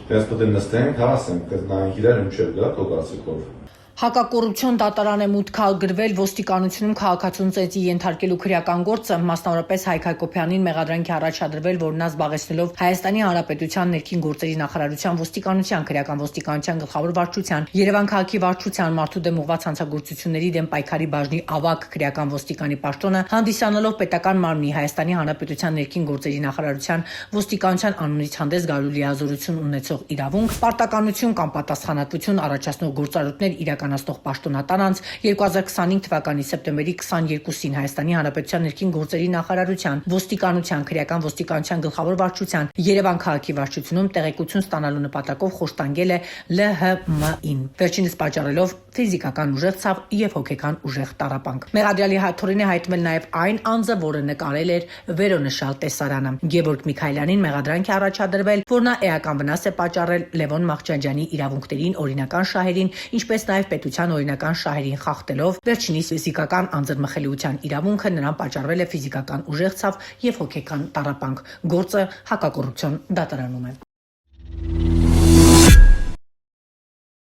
Դες պետք է նստենք, հասենք, կզնայինք իրար ինչ էր դա քո կարծիքով։ Հակակոռուպցիոն դատարան է մուտք գրվել ոստիկանությունում քաղաքացուն ծեծի ենթարկելու քրեական գործը, մասնավորապես Հայկ Հակոբյանին մեղադրանքի առաջադրվել, որ նա զբաղեցնելով Հայաստանի Հանրապետության ներքին գործերի նախարարության ոստիկանության քրեական ոստիկանության գլխավոր վարչության, Երևան քաղաքի վարչության մարդու դեմ ուղղված հանցագործությունների դեմ պայքարի բաժնի ավագ քրեական ոստիկանի պաշտոնը հանդիսանալով պետական մարմնի Հայաստանի Հանրապետության ներքին գործերի նախարարության ոստիկանության անունից հանդես գալու լիազորություն ունեցող իրավունք, պարտականություն կամ պատասխանատվություն առաջացնող գործառույթներ իրականացնող պաշտոնատար անձ 2025 թվականի սեպտեմբերի 22-ին Հայաստանի Հանրապետության ներքին գործերի նախարարության ոստիկանության քրեական ոստիկանության գլխավոր վարչության Երևան քաղաքի վարչությունում տեղեկություն ստանալու նպատակով խոշտանգել է ԼՀՄ-ին, վերջինս պատճառելով ֆիզիկական ուժեղ ցավ եւ հոգեկան ուժեղ տառապանք։ Մեղադրյալի հաթորին է հայտնվել նաեւ այն անձը, որը նկարել էր վերոնշյալ տեսարանը։ Գևորգ Միքայելյանին մեղադրանք է առաջադրվել, որ նա էական վնաս է պատճառել Լևոն Մախճանջյանի իրավունքներին, օրինական շահերին, ինչպես նաեւ պետության օրինական շահերին խախտելով վերջինիս ֆիզիկական անձրմխելիության իրավունքը, նրան պատճառվել է ֆիզիկական ուժեղ ցավ եւ հոգեկան տառապանք։ Գործը հակակոռուպցիոն դատարանում է։